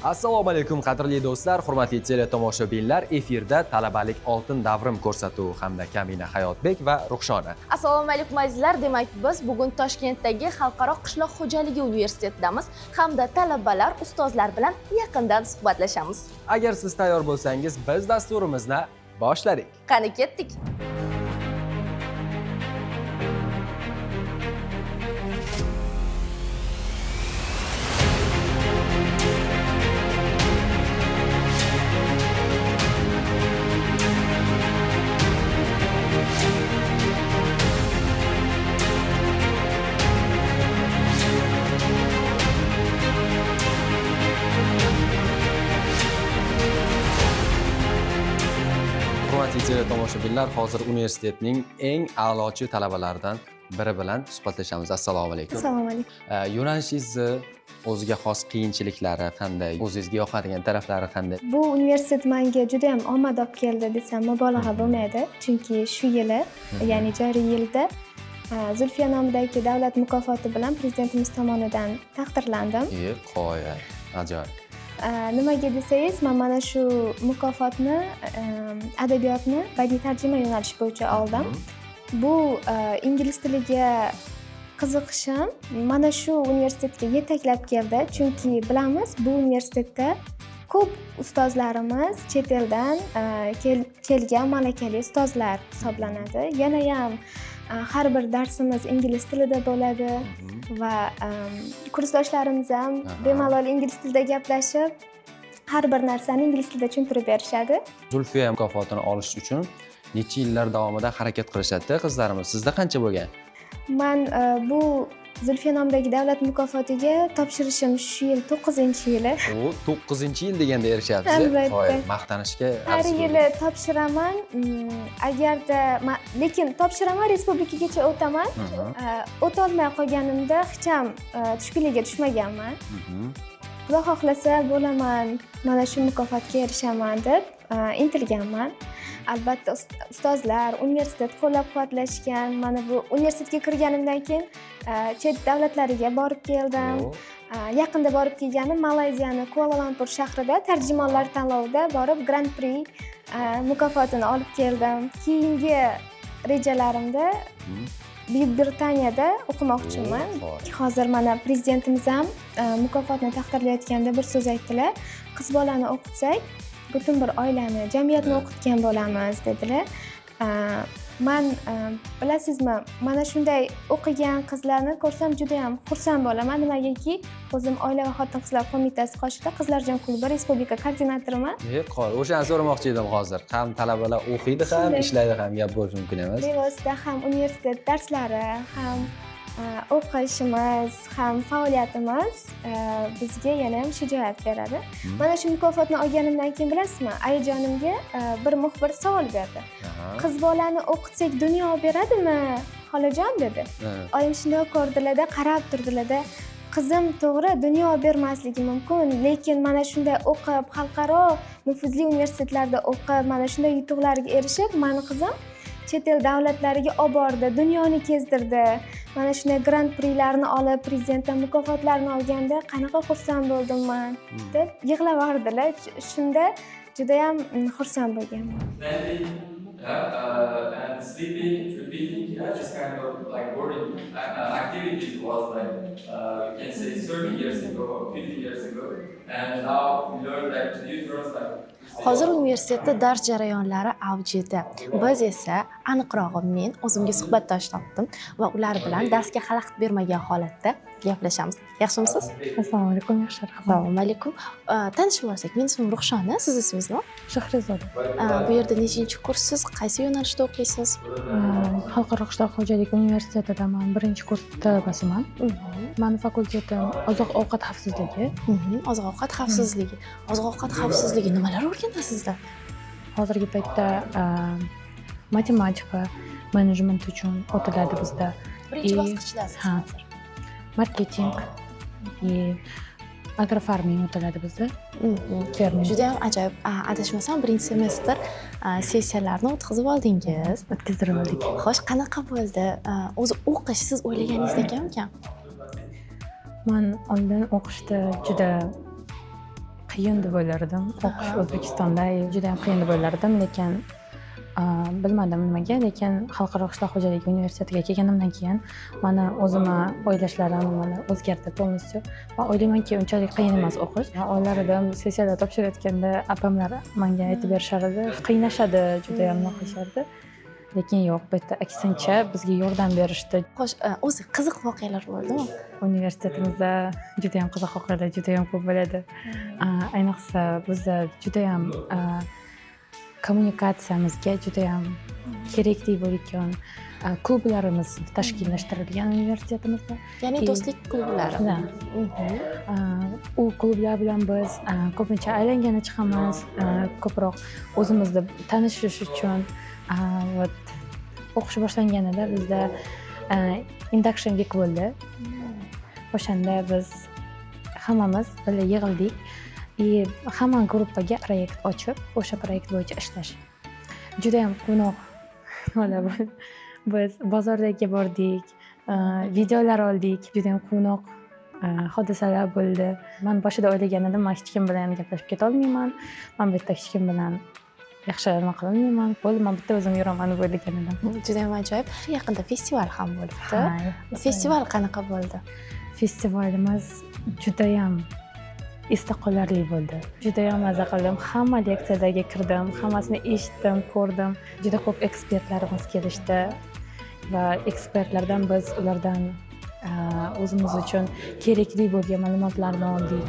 Assalomu alaykum qadrli do'stlar, hurmatli teletomoshabinlar. Efirda talabalik oltin davrim ko'rsatuvi hamda Kamina Hayotbek va Ruxshona. Assalomu alaykum azizlar. Demak, biz bugun Toshkentdagi Xalqaro qishloq xo'jaligi universitetidamiz hamda talabalar, ustozlar bilan yaqindan suhbatlashamiz. Agar siz tayyor bo'lsangiz, biz dasturimizni boshladik. Qani ketdik. Tomoshabinlar, hozir universitetning eng a'lochi talabalaridan biri bilan suhbatlashamiz. Assalomu alaykum. Assalomu alaykum. Yo'nalishingizni o'ziga xos qiyinchiliklari qanday? O'zingizga yoqadigan taraflari qanday? Bu universitet menga juda ham omad olib keldi desam mubolag'a bo'lmaydi. Chunki shu yili, ya'ni joriy yilda Zulfiya nomidagi davlat mukofoti bilan prezidentimiz tomonidan taqdirlandim. Qo'ya, ajoyib. Nimaga desangiz, men mana shu mukofotni adabiyotni badiiy tarjima yo'nalishi bo'yicha oldim. Bu ingliz tiliga qiziqishim mana shu universitetga yetaklab keldi. Chunki bilamiz, bu universitetda ko'p ustozlarimiz chet eldan kelgan malakali ustozlar hisoblanadi. Yana ham har bir darsimiz ingliz tilida bo'ladi va kursdoshlarimiz ham bemalol ingliz tilida gaplashib, har bir narsani ingliz tilida tushuntirib berishadi. Zulfiya mukofotini olish uchun necha yillar davomida harakat qilishadi qizlarimiz. Sizda qancha bo'lgan? Men bu Zulfiya nomidagi davlat mukofotiga topshirishim shu yil 9-yili. O 9-yil deganda erishyapsiz. Albatta. Maqtanishga har yili topshiraman. Agarda lekin topshiraman, respublikagacha o'taman. O'ta olmay qolganimda hech ham tushkunlikka tushmaganman. Xudo xohlasa bo'laman, mana shu mukofotga erishaman deb intilganman. Albatta ustozlar, universitet qo'llab-quvvatlashgan. Mana bu universitetga kirganimdan keyin chet davlatlariga borib keldim. Yaqinda borib kelganim Malayziyani Kuala-Lumpur shahrida tarjimonlar tanlovida borib Grand Prix mukofotini olib keldim. Keyingi rejalarimda Buyuk Britaniyada o'qimoqchiman. Hozir mana prezidentimiz ham mukofotni taqdirlayotganda bir so'z aytdilar. Qiz bolani o'qitsak, butun bir oilani, jamiyatni o'qitgan bo'lamiz dedilar. Men bilasizmi, mana shunday o'qigan qizlarni ko'rsam juda ham xursand bo'laman. Nimagaki, o'zim Oila va xotin-qizlar qo'mitasi qoshida Qizlarjon klubi respublika koordinatoriman. O'shani so'ramoqchi edim hozir. Ham talabalar o'qiydi ham, ishlaydi ham gap bo'lishi mumkin emas. Bevosita ham universitet darslari, ham o'qishimiz, ham faoliyatimiz bizga yana ham shijoat beradi. Mana shu mukofotni olganimdan keyin bilasizmi, ayajonimga bir muxbir savol berdi. Qiz bolani o'qitsak dunyo beradimi, xolajon dedi. Oyim shunday ko'rdilarda, qarab turdilarda, qizim to'g'ri dunyo bermasligi mumkin, lekin mana shunday o'qib, xalqaro nufuzli universitetlarda o'qib, mana shunday yutuqlarga erishib, meni qizim chet el davlatlariga olib bordi, dunyoni kezdirdi. Mana shunday Grand Prixlarni olib, prezidentdan mukofotlarni olganda qanaqa xursand bo'ldim men deb yig'lavordilar. Shunda juda ham xursand bo'lganman. And sleeping, repeating, just kind of like boring activities was like, you can say 30 years ago, 50 years ago. And now we learn like new terms like Hozir universitetda dars jarayonlari avjida. Biz esa aniqrog'i men o'zimga suhbatdosh topdim va ular bilan darsga xalaqit bermagan holatda gaplashamiz. Yaxshimisiz? Assalomu alaykum, yaxshi rahmat. Assalomu alaykum. Tanishib olsak, men ismim Ruxshona, siz ismingiz nima? Shahrizoda. Bu yerda nechinchi kurssiz, qaysi yo'nalishda o'qiysiz? Xalqaro qishloq xo'jaligi universitetidaman, 1-kurs talabasiman. Mani fakultetim oziq-ovqat xavfsizligi. Oziq-ovqat xavfsizligi. Oziq-ovqat xavfsizligi nimalar o'rganasizlar? Hozirgi paytda matematika, menejment uchun o'tiladi bizda. Birinchi И- bosqichdasiz ha. hozir. Marketing и agrofarming o'tiladi bizda. Ferming. Juda ham ajoyib. Adashmasam, birinchi semestr sessiyalarni o'tkazib oldingiz. O'tkazdirib oldik. Xo'sh, qanaqa bo'ldi? O'zi o'qish siz o'ylaganingizdan kammikan? Men oldin o'qishda juda qiyin deb o'ylardim. O'qish O'zbekistonda juda ham qiyin deb o'ylardim, lekin bilmadim nimaga, lekin Xalqaro qishloq xo'jaligi universitetiga kelganimdan keyin meni o'zimni o'ylashlarim mana o'zgardi полностью. Va o'ylaymanki, unchalik qiyin emas o'qish. Oylar edim, sessiyalar topshirayotganda opamlar menga aytib berishardi, qiynashadi, juda ham nima qilishardi. Lekin yo'q, bu yerda aksincha bizga yordam berishdi. Xo'sh, o'zi qiziq voqealar bo'ldimi? Universitetimizda juda ham qiziq voqealar juda ham ko'p bo'ladi. Ayniqsa bizda juda ham kommunikatsiyamizga juda ham kerakli bo'lgan klublarimiz tashkillashtirilgan universitetimizda. Ya'ni do'stlik klublari. Da. U klublar bilan biz ko'pincha aylangani chiqamiz, ko'proq o'zimizni tanishish uchun o'qish boshlanganida bizda induction week bo'ldi. O'shanda biz hammamiz birga yig'ildik. Hamma gruppaga proyekt ochib, o'sha proyekt bo'yicha ishlash. Juda ham quvnoq holat bo'ldi. Biz bozorga bordik, videolar oldik, juda ham quvnoq hodisalar bo'ldi. Men boshida o'ylagan edim, men hech kim bilan gaplashib keta olmayman. Men bu yerda hech kim bilan yaxshi nima qilolmayman. Bo'ldi, men bitta o'zim yuraman deb o'ylagan edim. Juda ham ajoyib. Yaqinda festival ham bo'libdi. Festival qanaqa bo'ldi? Festivalimiz juda ham esda qolarli bo'ldi. Juda ham maza qildim. Hamma leksiyalarga kirdim, hammasini eshitdim, ko'rdim. Juda ko'p ekspertlarimiz kelishdi va ekspertlardan biz ulardan o'zimiz uchun kerakli bo'lgan ma'lumotlarni oldik.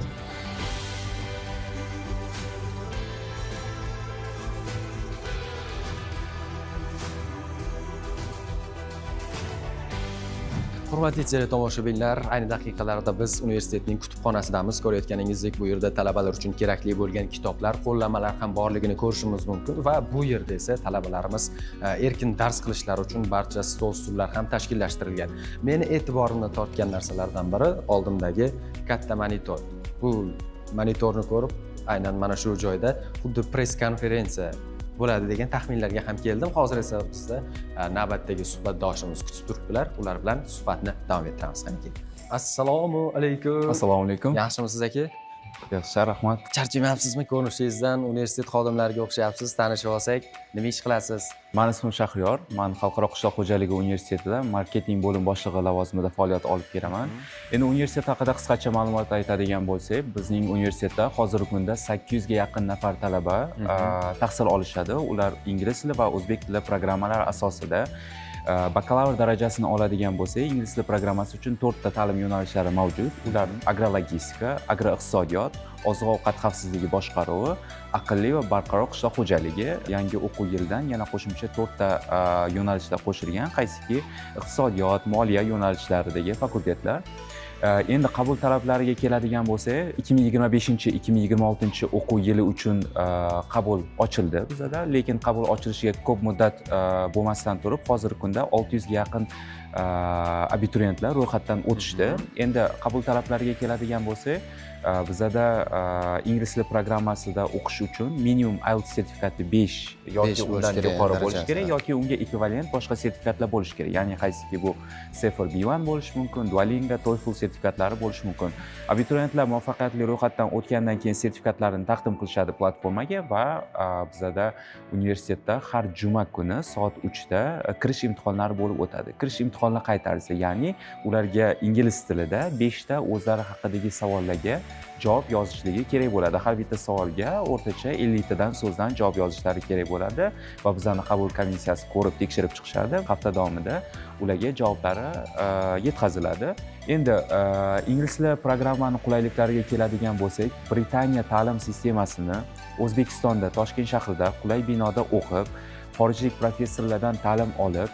Hurmatli teletomoshabinlar, ayni daqiqalarda biz universitetning kutubxonasidamiz. Ko'rayotganingizdek, bu yerda talabalar uchun kerakli bo'lgan kitoblar, qo'llanmalar ham borligini ko'rishimiz mumkin va bu yerda esa talabalarimiz erkin dars qilishlari uchun barcha stol-stullar ham tashkillashtirilgan. Meni e'tiborimni tortgan narsalardan biri oldimdagi katta monitor. Bu monitorni ko'rib, aynan mana shu joyda xuddi press konferensiya bo'ladi degan taxminlarga ham keldim. Hozir esa bizda navbatdagi suhbatdoshimiz kutib turibdilar. Ular bilan suhbatni davom ettiramiz. Qani. Assalomu alaykum. Assalomu alaykum. Yaxshimisiz aka? Yaxshi, rahmat. Charchamayapsizmi ko'rinishingizdan? Universitet xodimlariga o'xshayapsiz. Tanishib olsak, nima ish qilasiz? Meni ismim Shahriyor. Men Xalqaro qishloq xo'jaligi universitetida marketing bo'lim boshlig'i lavozimida faoliyat olib kelaman. Endi universitet haqida qisqacha ma'lumot aytadigan bo'lsak, bizning universitetda hozirgi kunda 800 ga yaqin nafar talaba tahsil olishadi. Ular ingliz tili va o'zbek tili programmalari asosida bakalavr darajasini oladigan bo'lsak, ingliz tili programmasi uchun 4 ta ta'lim yo'nalishlari mavjud. Ular agrologistika, agroiqtisodiyot, oziq-ovqat xavfsizligi boshqaruvi, aqlli va barqaror qishloq xo'jaligi. Yangi o'quv yilidan yana qo'shimcha 4 ta yo'nalishlar qo'shilgan, qaysiki iqtisodiyot, moliya yo'nalishlaridagi fakultetlar. Endi qabul talablariga keladigan bo'lsak, 2025-2026 o'quv yili uchun qabul ochildi bizda, lekin qabul ochilishiga ko'p muddat bo'lmasdan turib, hozirgi kunda 600 ga yaqin abituriyentlar ro'yxatdan o'tishdi. Endi qabul talablariga keladigan bo'lsak, bizda ingliz tili programmasida o'qish uchun minimum IELTS sertifikati 5 yoki undan yuqori bo'lishi kerak yoki unga ekvivalent boshqa sertifikatlar bo'lishi kerak. Ya'ni qaysiki bu TOEFL B1 bo'lishi mumkin, Duolingo, TOEFL sertifikatlari bo'lishi mumkin. Abituriyentlar muvaffaqiyatli ro'yxatdan o'tgandan keyin sertifikatlarini taqdim qilishadi platformaga va bizda universitetda har juma kuni soat 3 da kirish imtihonlari bo'lib o'tadi. Kirish imtihonni qaytarsa, ya'ni ularga ingliz tilida 5 ta o'zlari haqidagi savollarga javob yozishligi kerak bo'ladi. Har bitta savolga o'rtacha 50 tadan so'zdan javob yozishlari kerak bo'ladi va bizlarning qabul komissiyasi ko'rib tekshirib chiqishadi. Hafta davomida ularga javoblari yetkaziladi. Endi ingliz tili programmani qulayliklariga keladigan bo'lsak, Britaniya ta'lim sistemasini O'zbekistonda Toshkent shahrida qulay binoda o'qib, xorijlik professorlardan ta'lim olib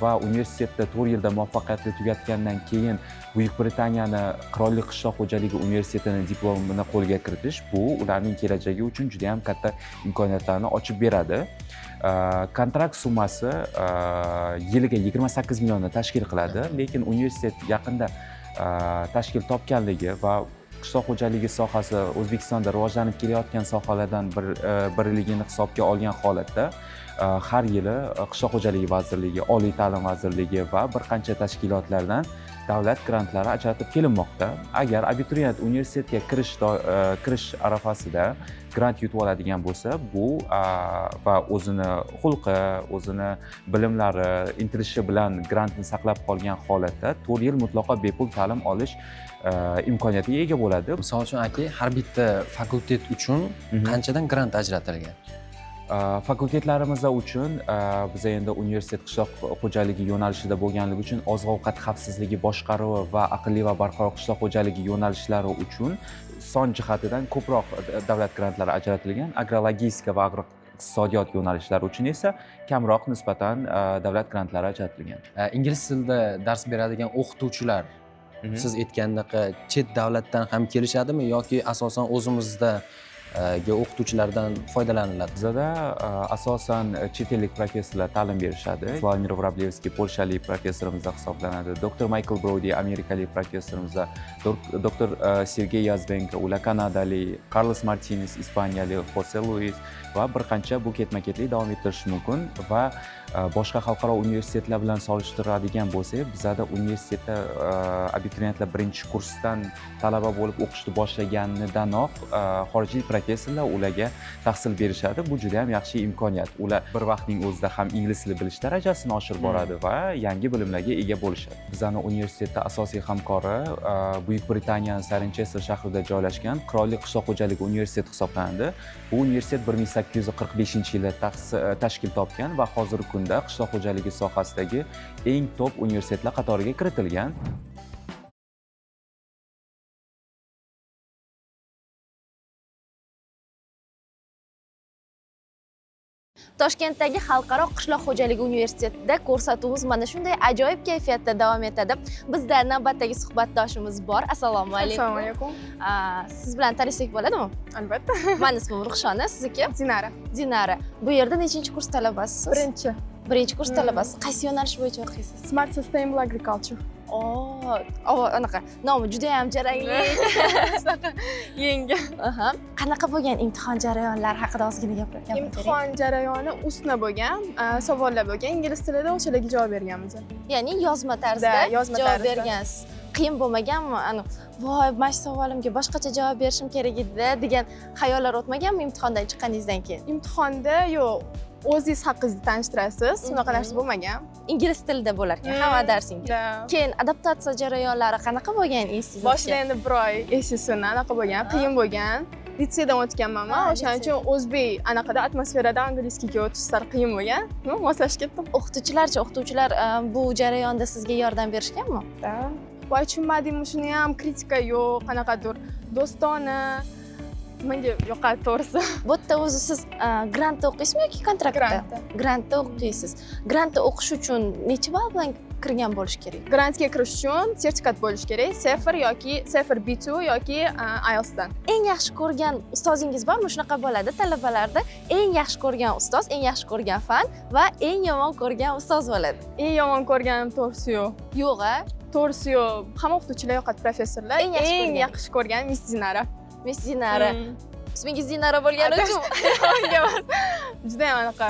va universitetda 4 yilda muvaffaqiyatli tugatgandan keyin Buyuk Britaniyani Qirollik qishloq xo'jaligi universitetining diplomini qo'lga kiritish bu ularning kelajagi uchun juda ham katta imkoniyatlarni ochib beradi. Kontrakt summasi yiliga 28 millionni tashkil qiladi, lekin universitet yaqinda tashkil topganligi va qishloq xo'jaligi sohasi O'zbekistonda rivojlanib kelayotgan sohalardan birligini hisobga olgan holatda har yili qishloq xo'jaligi vazirligi, oliy ta'lim vazirligi va bir qancha tashkilotlardan davlat grantlari ajratib kelinmoqda. Agar abituriyent universitetga kirish arafasida grant yutib oladigan bo'lsa, bu va o'zini xulqi, o'zini bilimlari, intilishi bilan grantni saqlab qolgan holatda 4 yil mutlaqo bepul ta'lim olish imkoniyatiga ega bo'ladi. Misol uchun aka, har bitta fakultet uchun qanchadan grant ajratilgan? Fakultetlarimiz uchun biz endi universitet qishloq xo'jaligi yo'nalishida bo'lganligi uchun oziq-ovqat xavfsizligi boshqaruvi va aqlli va barqaror qishloq xo'jaligi yo'nalishlari uchun son jihatidan ko'proq davlat grantlari ajratilgan. Agrologistika va agroiqtisodiyot yo'nalishlari uchun esa kamroq nisbatan davlat grantlari ajratilgan. Ingliz tilida dars beradigan o'qituvchilar siz aytgandek chet davlatdan ham kelishadimi yoki asosan o'zimizda o'qituvchilardan foydalaniladi? Bizda asosan chet ellik professorlar ta'lim berishadi. Vladimir Vrablevskiy polshalik professorimiz hisoblanadi. Dr. Michael Brody amerikalik professorimiz, Dr. Sergey Yazbenko ular kanadalik, Carlos Martinez ispaniyalik, Jose Luis va bir qancha bu ketma-ketlik davom ettirish mumkin va boshqa xalqaro universitetlar bilan solishtiradigan bo'lsak, bizda universitetda abituriyentlar birinchi kursdan talaba bo'lib o'qishni boshlaganidanoq xorijlik professorlar ularga tahsil berishadi. Bu juda ham yaxshi imkoniyat. Ular bir vaqtning o'zida ham ingliz tili bilish darajasini oshirib boradi va yangi bilimlarga ega bo'lishadi. Bizning universitetda asosiy hamkori Buyuk Britaniyaning Cirencester shahrida joylashgan Qirollik qishloq xo'jaligi universiteti hisoblanadi. Bu universitet 1845-yilda tashkil topgan va hozirgi kunda qishloq xo'jaligi sohasidagi eng top universitetlar qatoriga kiritilgan. Toshkentdagi Xalqaro qishloq xo'jaligi universitetida ko'rsatuvimiz mana shunday ajoyib kayfiyatda davom etadi. Bizda navbatdagi suhbatdoshimiz bor. Assalomu alaykum. Assalomu alaykum. Siz bilan tanishsak bo'ladimi? Albatta. Mening ismim Ruxshona, sizniki? Dinara. Dinara. Bu yerda nechinchi kurs talabasiz? Birinchi. Birinchi kurs talabasi. Qaysi yo'nalish bo'yicha o'qiysiz? Smart Sustainable Agriculture. Anaqa nomi juda ham jarangli. Yangi. Qanaqa bo'lgan imtihon jarayonlari haqida ozgina gapiring. Imtihon jarayoni ustma bo'lgan, savollar bo'lgan, ingliz tilida o'shalarga javob berganmiz. Ya'ni yozma tarzda javob bergansiz. Qiyin bo'lmaganmi? Voy, mana shu savolimga boshqacha javob berishim kerak edi degan xayollar o'tmaganmi imtihondan chiqqaningizdan keyin? Imtihonda yo'q. O'zingiz haqingizni tanishtirasiz, unaqa narsa bo'lmagan. Ingliz tilida bo'lar ekan hamma darsingiz. Keyin adaptatsiya jarayonlari qanaqa bo'lgan esingizda? Boshida endi bir oy esisini anaqa bo'lgan, qiyin bo'lgan. Litseydan o'tganman men, o'shaning uchun o'zbek anaqada atmosferada angliyskiga o'tish sal qiyin bo'lgan. Moslashib ketdim. O'qituvchilar bu jarayonda sizga yordam berishganmi? Voy, tushunmadingmi, shuni ham kritika yo'q, qanaqadir do'stona. Menga yoqadi to'g'risi. Bu yerda o'zi siz grantda o'qiysizmi yoki kontraktda? Grantda o'qiysiz. Grantda o'qish uchun necha ball bilan kirgan bo'lish kerak? Grantga kirish uchun sertifikat bo'lish kerak. Sefr yoki Sefr B2 yoki IELTS dan. Eng yaxshi ko'rgan ustozingiz bormi? Shunaqa bo'ladi talabalarda. Eng yaxshi ko'rgan ustoz, eng yaxshi ko'rgan fan va eng yomon ko'rgan ustoz bo'ladi. Eng yomon ko'rganim to'g'risi yo'q. Yo'q-a? To'g'risi yo'q. Hamma o'qituvchilar yoqadi, professorlar. Eng yaxshi ko'rgan Miss Dinara. Miss Dinara. Ismingiz Dinara bo'lgani uchun juda ham anaqa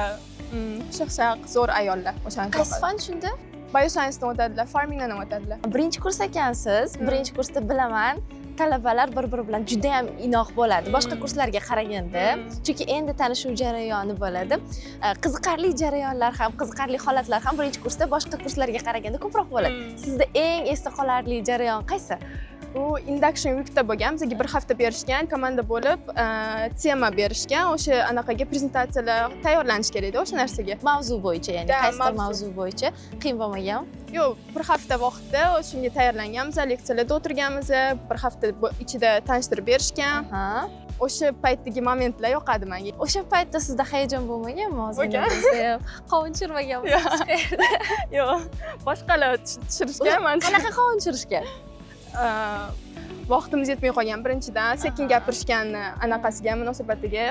xushxaq zo'r ayollar o'shaning. Qaysi fan shunda? biosciencedan o'tadilar, farmingdan ham o'tadilar. Birinchi kurs ekansiz. Birinchi kursda bilaman, talabalar bir-biri bilan juda ham inoq bo'ladi. Boshqa kurslarga qaraganda, chunki endi tanishuv jarayoni bo'ladi. Qiziqarli jarayonlar ham, qiziqarli holatlar ham birinchi kursda boshqa kurslarga qaraganda ko'proq bo'ladi. Sizda eng esda qolarli jarayon qaysi? Bu induction weekda bo'lgan, bizga bir hafta berishgan, komanda bo'lib, tema berishgan, o'sha anaqaga prezentatsiyalar tayyorlanish kerak edi o'sha narsaga. Mavzu bo'yicha, ya'ni qaysi mavzu bo'yicha qiyin bo'lmagan? Yo'q, bir hafta vaqtda shunga tayyorlanganmiz, leksiyalarda o'tirganmiz, bir hafta ichida tanishtirib berishgan. O'sha paytdagi momentlar yoqadi menga. O'sha paytda sizda hayajon bo'lmaganmi? Bo'lgan. Qovun tushirmaganmi? Yo'q, boshqalar tushirishgan. Qanaqa qovun tushirishgan? Vaqtimiz yetmay qolgan birinchidan, sekin gapirishgan anaqasiga, munosabatiga.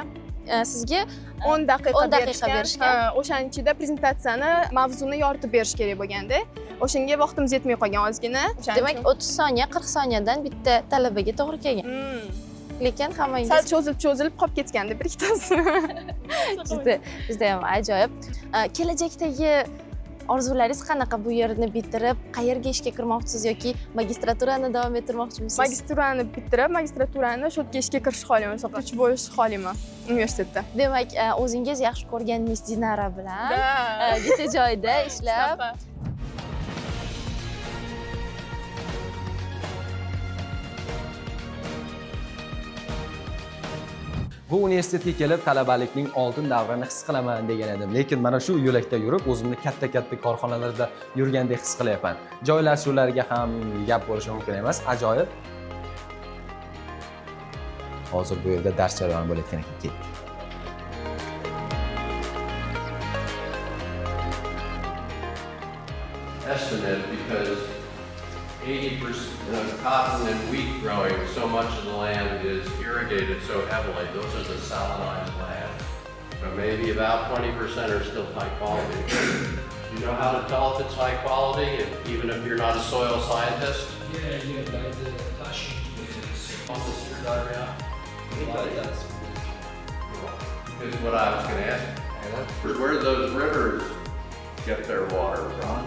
Sizga 10 daqiqa berishgan. O'shaning ichida prezentatsiyani, mavzuni yoritib berish kerak bo'lganda, o'shanga vaqtimiz yetmay qolgan ozgina. Demak, 30 soniya, 40 soniyadan bitta talabaga to'g'ri kelgan. Lekin hammangiz sal cho'zilib qolib ketgandi bir ikkitasi. Juda ham ajoyib. Kelajakdagi orzularingiz qanaqa? Bu yerni bitirib, qayerga ishga kirmoqchisiz yoki magistraturani davom ettirmoqchimisiz? Magistraturani bitirib, magistraturani shu yerga ishga kirish xohlayman, o'qituvchi bo'lish xohlayman universitetda. Demak, o'zingiz yaxshi ko'rganingiz Dinara bilan bitta joyda ishlab Bu universitetga kelib talabalikning oltin davrini his qilaman degan edim, lekin mana shu yo'lakda yurib o'zimni katta korxonalarda yurgandek his qilyapman. Joylashuvlarga ham gap bo'lishi mumkin emas, ajoyib. Hozir bu yerda dars jarayoni bo'layotgan ekan, ketdik. Estimate because 80% of cotton and wheat growing, so much of the land is irrigated so heavily. Those are the salinized land. So maybe about 20% are still high quality. You know how to tell if it's high quality, even if you're not a soil scientist? Yeah, by the flashing On the screwdriver out? Anybody does. This is what I was going to ask. Where do those rivers get their water from?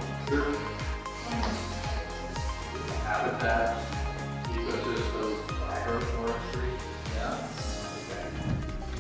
Habitats, ecosystems, agroforestry.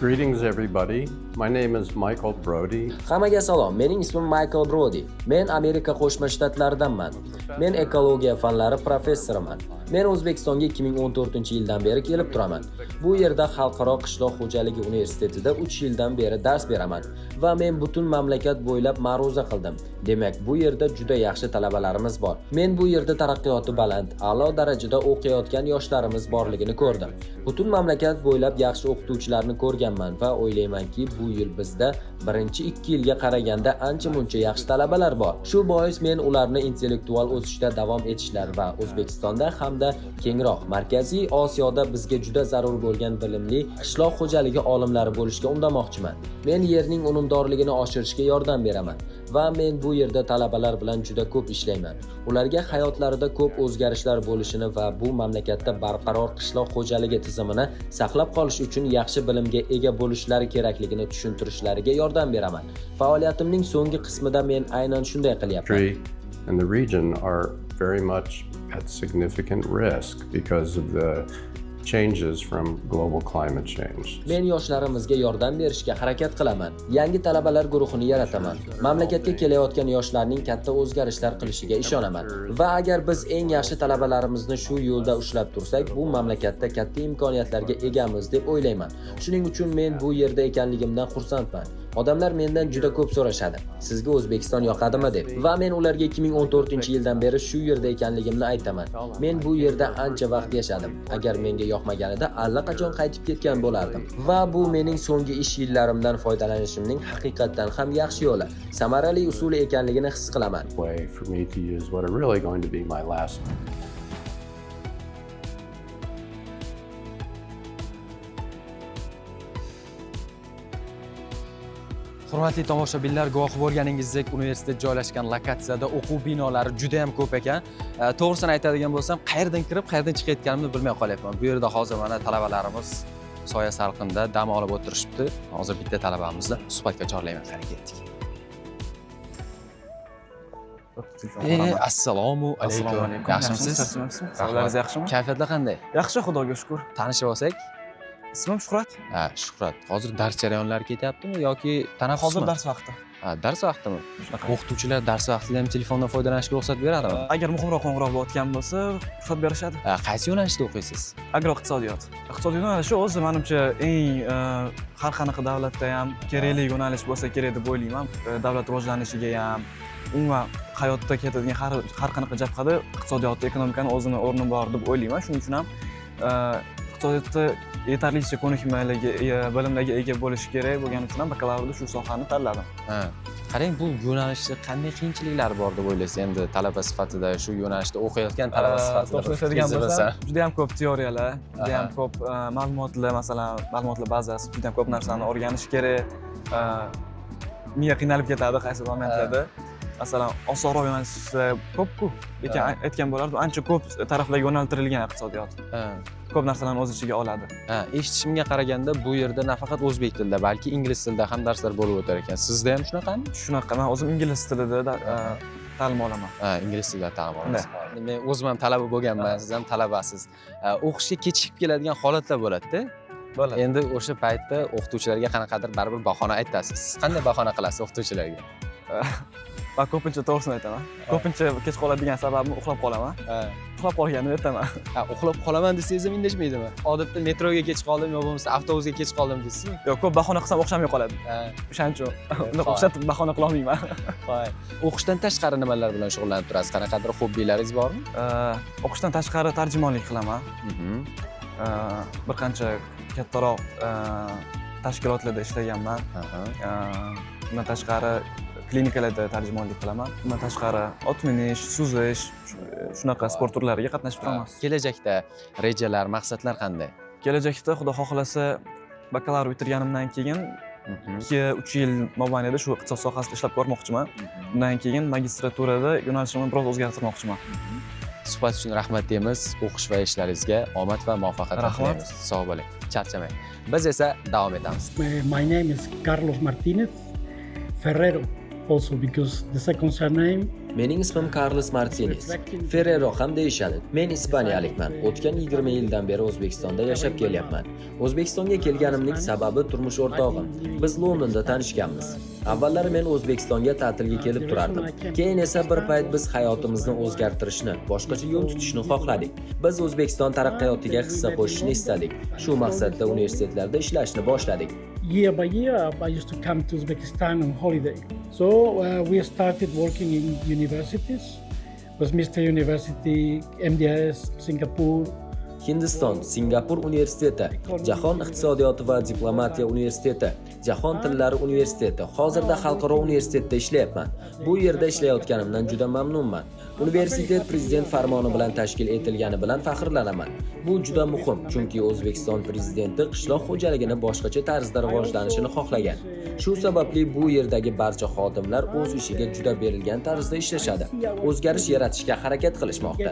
Greetings, everybody. My name is Michael Brody. Hammaga salom. Mening ismim Michael Brody. Men Amerika Qo'shma Shtatlaridanman. Men ekologiya fanlari professoriman. Men O'zbekistonga 2014-yildan beri kelib turaman. Bu yerda Xalqaro qishloq xo'jaligi universitetida 3 yildan beri dars beraman va men butun mamlakat bo'ylab ma'ruza qildim. Demak, bu yerda juda yaxshi talabalarimiz bor. Men bu yerda taraqqiyoti baland, a'lo darajada o'qiyotgan yoshlarimiz borligini ko'rdim. Butun mamlakat bo'ylab yaxshi o'qituvchilarni ko'rganman va o'ylaymanki, bu yil bizda birinchi 2 yilga qaraganda ancha-muncha yaxshi talabalar bor. Shu bois men ularni intellektual o'sishda davom etishlar va O'zbekistonda hamda kengroq Markaziy Osiyoda bizga juda zarur bo'lgan bilimli qishloq xo'jaligi olimlari bo'lishga undamoqchiman. Men yerning unumdorligini oshirishga yordam beraman va men bu yerda talabalar bilan juda ko'p ishlayman. Ularga hayotlarida ko'p o'zgarishlar bo'lishini va bu mamlakatda barqaror qishloq xo'jaligi tizimini saqlab qolish uchun yaxshi bilimga ega bo'lishlari kerakligini tushuntirishlariga yordam beraman. Faoliyatimning so'nggi qismida men aynan shunday qilyapman. And the region are very much at significant risk because of the changes from global climate change. Men yoshlarimizga yordam berishga harakat qilaman. Yangi talabalar guruhini yarataman. Mamlakatga kelayotgan yoshlarning katta o'zgarishlar qilishiga ishonaman. Va agar biz eng yaxshi talabalarimizni shu yo'lda ushlab tursak, bu mamlakatda katta imkoniyatlarga egamiz deb o'ylayman. Shuning uchun men bu yerda ekanligimdan xursandman. Odamlar mendan juda ko'p so'rashadi. Sizga O'zbekiston yoqadimi deb. Va men ularga 2014-yildan beri shu yerda ekanligimni aytaman. Men bu yerda ancha vaqt yashadim. Agar menga yoqmaganida allaqachon qaytib ketgan bo'lardim. Va bu mening so'nggi ish yillarimdan foydalanishimning haqiqatan ham yaxshi yo'li, samarali usuli ekanligini his qilaman. Way for me to use what are really going to be my last Hurmatli tomoshabinlar, guvohi bo'lganingizdek, universitet joylashgan lokatsiyada o'quv binolari juda ham ko'p ekan. To'g'risini aytadigan bo'lsam, qayerdan kirib, qayerdan chiqayotganimni bilmay qolyapman. Bu yerda hozir mana talabalarimiz soya salqinda dam olib o'tirishibdi. Hozir bitta talabamizni suhbatga chorlayman, qani ketdik. Assalomu alaykum. Yaxshimisiz? Sog'lig'ingiz yaxshimi? Kayfiyatlar qanday? Yaxshi, Xudoga shukr. Tanishib olsak? Ismim Shuhrat. Ha, Shuhrat. Hozir dars jarayonlari ketyaptimi yoki tanaffusmi? Hozir dars vaqti. Ha, dars vaqtimi? O'qituvchilar dars vaqtida ham telefondan foydalanishga ruxsat beradimi? Agar muhimroq qo'ng'iroq bo'layotgan bo'lsa, ruxsat berishadi. Ha, qaysi yo'nalishda o'qiysiz? Agroiqtisodiyot. Iqtisodiyot yo'nalishi o'zi menimcha eng har qanaqa davlatda ham kerakli yo'nalish bo'lsa kerak deb o'ylayman. Davlat rivojlanishiga ham, umuman hayotda ketadigan har qanaqa jabhada iqtisodiyot, ekonomikani o'zini o'rni bor deb o'ylayman. Shuning uchun ham iqtisodiyotda yetarlicha ko'nikmalarga, bilimlarga ega bo'lish kerak bo'lgani uchun ham bakalavrda shu sohani tanladim. Ha. Qarang, bu yo'nalishda qanday qiyinchiliklar bor deb o'ylaysiz endi talaba sifatida, shu yo'nalishda o'qiyotgan talaba sifatida? To'xtaladigan bo'lsa, juda ham ko'p teoriyalar, juda ham ko'p ma'lumotlar, masalan, ma'lumotlar bazasi, juda ham ko'p narsani o'rganish kerak. Miya qiynalib ketadi qaysi momentlarda. Masalan, osonroq yo'nalishlar ko'p-ku. Lekin aytgan bo'lardim, ancha ko'p taraflarga yo'naltirilgan iqtisodiyot. Ko'p narsalarni o'z ichiga oladi. Ha, eshitishimga qaraganda bu yerda nafaqat o'zbek tilida, balki ingliz tilida ham darslar bo'lib o'tar ekan. Sizda ham shunaqami? Shunaqa. Men o'zim ingliz tilida ta'lim olaman. Ha, ingliz tilida ta'lim olasiz. Men o'zim ham talaba bo'lganman, siz ham talabasiz. O'qishga kechikib keladigan holatlar bo'ladi-da. Bo'ladi. Endi o'sha paytda o'qituvchilarga qanaqadir baribir bahona aytasiz. Siz qanday bahona qilasiz o'qituvchilarga? Men ko'pincha to'g'risini aytaman. Ko'pincha kech qoladigan sababim uxlab qolaman. Uxlab qolganimni aytaman. Ha, uxlab qolaman desangiz ham indashmaydimi? Odatda metroga kech qoldim yo bo'lmasa avtobusga kech qoldim deysizmi? Yo'q, ko'p bahona qilsam o'xshamay qoladi. O'shaning uchun unaqa o'xshatib bahona qila olmayman. Voy. O'qishdan tashqari nimalar bilan shug'ullanib turasiz? Qanaqadir hobbilaringiz bormi? O'qishdan tashqari tarjimonlik qilaman. Bir qancha kattaroq tashkilotlarda ishlaganman. Bundan tashqari klinikalarda tarjimonlik qilaman. Bundan tashqari ot minish, suzish, shunaqa sport turlariga qatnashib turaman. Kelajakda rejalar, maqsadlar qanday? Kelajakda xudo xohlasa bakalavr bitirganimdan keyin 2-3 yil mobaynida shu iqtisod sohasida ishlab ko'rmoqchiman. Undan keyin magistraturada yo'nalishimni biroz o'zgartirmoqchiman. Suhbat uchun rahmat deymiz. O'qish va ishlaringizga omad va muvaffaqiyat tilaymiz. Sog' bo'ling, charchamang. Biz esa davom etamiz. My name is Carlos Martinez Ferrero, also because the second surname. Mening ismim Carlos Martinez. Ferrero ham deyishadi. Men ispaniyalikman. O'tgan 20 yildan beri O'zbekistonda yashab kelyapman. O'zbekistonga kelganimning sababi turmush o'rtog'im. Biz Londonda tanishganmiz. Avvallari men O'zbekistonga ta'tilga kelib turardim. Keyin esa bir payt biz hayotimizni o'zgartirishni, boshqacha yo'l tutishni xohladik. Biz O'zbekiston taraqqiyotiga hissa qo'shishni istadik. Shu maqsadda universitetlarda ishlashni boshladik. Year by year, I used to come to Uzbekistan on holiday. So we started working in universities. Westminster University, MDIS, Singapore. Hindiston, Singapur universiteti, Jahon iqtisodiyoti va diplomatiya universiteti, Jahon tillari universiteti. Hozirda xalqaro universitetda ishlayapman. Bu yerda ishlayotganimdan juda mamnunman. Universitet prezident farmoni bilan tashkil etilgani bilan faxrlanaman. Bu juda muhim, chunki O'zbekiston prezidenti qishloq xo'jaligini boshqacha tarzda rivojlanishini xohlagan. Shu sababli bu yerdagi barcha xodimlar o'z ishiga juda berilgan tarzda ishlashadi. O'zgarish yaratishga harakat qilishmoqda.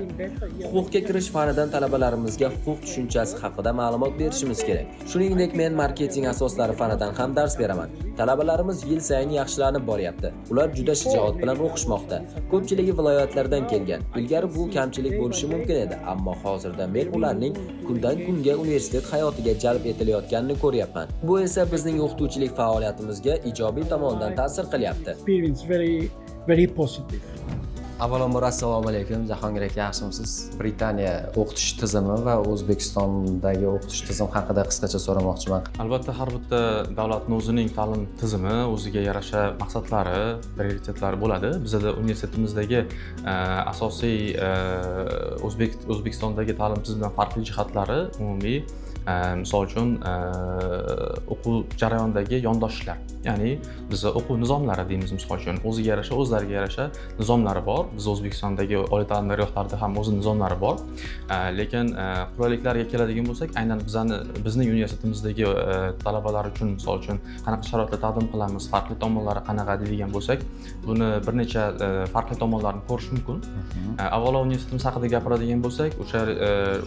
Huquqqa kirish fanidan talabalarimizga huquq tushunchasi haqida ma'lumot berishimiz kerak. Shuningdek, men marketing asoslari fanidan ham dars beraman. Talabalarimiz yil sayin yaxshilanib boryapti. Ular juda shijoat bilan o'qishmoqda. Ko'pchiligi viloyatlardan kelgan. Ilgari bu kamchilik bo'lishi mumkin edi, ammo hozirda men ularning kundan kunga universitet hayotiga jalb etilayotganini ko'ryapman. Bu esa bizning o'qituvchilik faoliyatimizga ijobiy tomondan ta'sir qilyapti. Experience very positive. Avvalambor assalomu alaykum. Jahongir aka, yaxshimisiz? Britaniya o'qitish tizimi va O'zbekistondagi o'qitish tizimi haqida qisqacha so'ramoqchiman. Albatta, har bitta davlatning o'zining ta'lim tizimi, o'ziga yarasha maqsadlari, prioritetlari bo'ladi. Bizda universitetimizdagi asosiy O'zbekistondagi ta'lim tizimidan farqli jihatlari umumiy misol uchun o'quv jarayonidagi yondoshishlar, ya'ni bizda o'quv nizomlari deymiz. Misol uchun o'ziga yarasha, o'zlariga yarasha nizomlari bor. Biz O'zbekistondagi oliy ta'lim dargohlarida ham o'z nizomlari bor. Lekin qulayliklarga keladigan bo'lsak, aynan bizning universitetimizdagi talabalar uchun misol uchun qanaqa sharoitda taqdim qilamiz, farqli tomonlari qanaqa deydigan bo'lsak, buni bir necha farqli tomonlarni ko'rish mumkin. Avvalo universitetimiz haqida gapiradigan bo'lsak, o'sha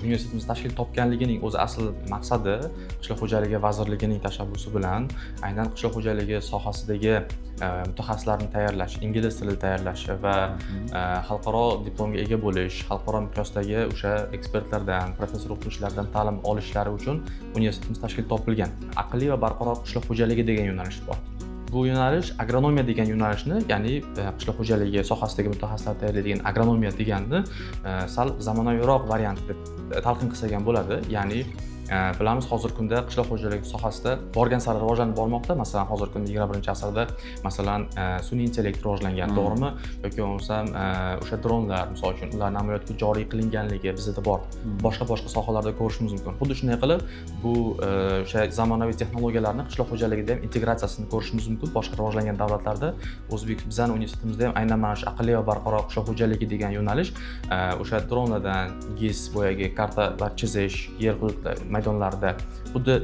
universitetimiz tashkil topganligining o'zi asl maqsadi qishloq xo'jaligi vazirligining tashabbusi bilan aynan qishloq xo'jaligi sohasidagi mutaxassislarni tayyorlash, ingliz tilida tayyorlash va xalqaro diplomga ega bo'lish, xalqaro miqyosdagi o'sha ekspertlardan, professor o'qituvchilardan ta'lim olishlari uchun universitetimiz tashkil topilgan. Aqlli va barqaror qishloq xo'jaligi degan yo'nalish bor. Bu yo'nalish agronomiya degan yo'nalishni, ya'ni qishloq xo'jaligi sohasidagi mutaxassislar tayyorlaydigan agronomiya deganni sal zamonaviyroq variant deb talqin qilsagan bo'ladi. Ya'ni bilamiz hozirgi kunda qishloq xo'jaligi sohasida borgan sari rivojlanib bormoqda. Masalan, hozirgi kunda 21-asrda masalan sun'iy intellekt rivojlangan, to'g'rimi? Yoki bo'lmasam o'sha dronlar, misol uchun, ularning amaliyotga joriy qilinganligi bizda bor. Boshqa sohalarda ko'rishimiz mumkin. Xuddi shunday qilib, bu o'sha zamonaviy texnologiyalarni qishloq xo'jaligida ham integratsiyasini ko'rishimiz mumkin. Boshqa rivojlangan davlatlarda, bizning universitetimizda ham aynan mana shu aqlli va barqaror qishloq xo'jaligi degan yo'nalish o'sha dronlardan GIS boyagi kartalar chizish, yer hududlar maydonlarda, xuddi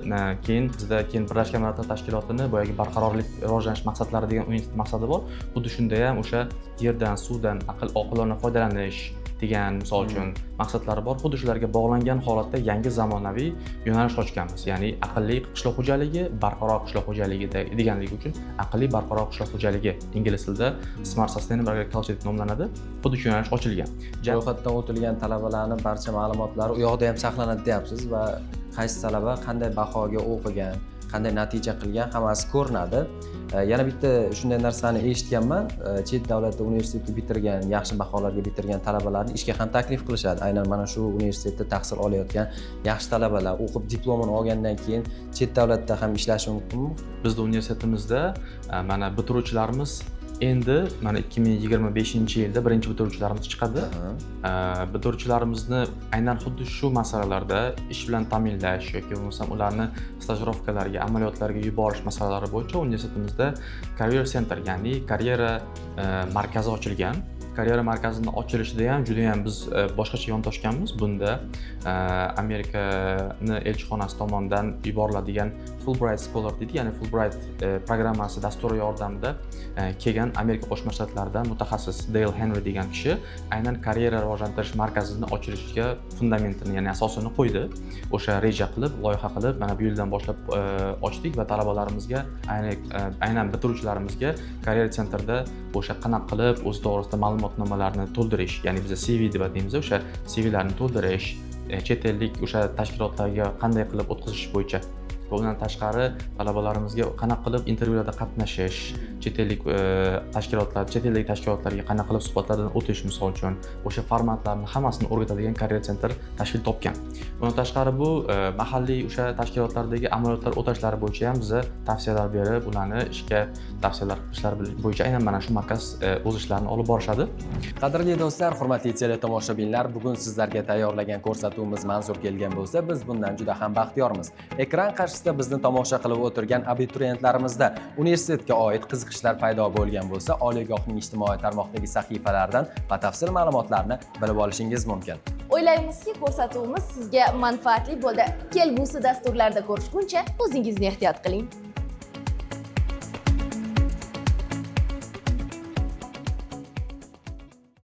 keyin Birlashgan Millatlar Tashkilotini boyagi barqarorlik rivojlanish maqsadlari degan universitet maqsadi bor. Xuddi shunda ham o'sha yerdan, suvdan oqilona foydalanish degan misol uchun maqsadlari bor. Xuddi shularga bog'langan holatda yangi zamonaviy yo'nalish ochganmiz. Ya'ni aqlli qishloq xo'jaligi, barqaror qishloq xo'jaligi deganligi uchun aqlli barqaror qishloq xo'jaligi ingliz tilida Smart Sustainable Agriculture deb nomlanadi. Xuddi shu yo'nalish ochilgan. Ro'yxatdan o'tilgan talabalarning barcha ma'lumotlari u yoqda ham saqlanadi deyapsiz va qaysi talaba qanday bahoga o'qigan, qanday natija qilgan hammasi ko'rinadi. Yana bitta shunday narsani eshitganman, chet davlatda universitetni bitirgan, yaxshi baholarga bitirgan talabalarni ishga ham taklif qilishadi. Aynan mana shu universitetda tahsil olayotgan yaxshi talabalar o'qib diplomini olgandan keyin chet davlatda ham ishlashi mumkinmi? Bizning universitetimizda mana bitiruvchilarimiz endi mana 2025-yilda birinchi bitiruvchilarimiz chiqadi. Bitiruvchilarimizni aynan xuddi shu masalalarda ish bilan ta'minlash yoki bo'lmasam ularni stajirovkalarga, amaliyotlarga yuborish masalalari bo'yicha universitetimizda Career Center, ya'ni karyera markazi ochilgan. Karyera markazini ochilishida ham juda ham biz boshqacha yondashganmiz. Bunda Amerikani elchixonasi tomonidan yuboriladigan Fulbright Scholar deydi, ya'ni Fulbright programmasi dasturi yordamida kelgan Amerika Qo'shma Shtatlaridan mutaxassis Dale Henry degan kishi aynan karyera rivojlantirish markazini ochilishiga fundamentini, ya'ni asosini qo'ydi. O'sha reja qilib, loyiha qilib, mana bu yildan boshlab ochdik va talabalarimizga, aynan bitiruvchilarimizga Career Centerda o'sha qanaqa qilib o'z to'g'risida ma'lumotnomalarni to'ldirish, ya'ni biz CV deb ataymiz, o'sha CVlarni to'ldirish, chet ellik o'sha tashkilotlarga qanday qilib o'tkazish bo'yicha va undan tashqari talabalarimizga qanaqa qilib intervyularda qatnashish, chet ellik tashkilotlarga qanaqa qilib suhbatlardan o'tish misol uchun o'sha formatlarni hammasini o'rgatadigan Career Center tashkil topgan. Bundan tashqari bu mahalliy o'sha tashkilotlardagi amaliyotlar o'tashlari bo'yicha ham biza tavsiyalar berib, ularni ishga tavsiyalar qilishlar bo'yicha aynan mana shu markaz o'z ishlarini olib borishadi. Qadrli do'stlar, hurmatli teletomoshabinlar, bugun sizlarga tayyorlagan ko'rsatuvimiz manzur kelgan bo'lsa, biz bundan juda ham baxtiyormiz. Ekran qarshisida bizni tomosha qilib o'tirgan abituriyentlarimizda universitetga oid qiziqishlar paydo bo'lgan bo'lsa, oliygohning ijtimoiy tarmoqdagi sahifalaridan batafsil ma'lumotlarni bilib olishingiz mumkin. O'ylaymizki, ko'rsatuvimiz sizga manfaatli bo'ldi. Kelgusi dasturlarda ko'rishguncha o'zingizni ehtiyot qiling.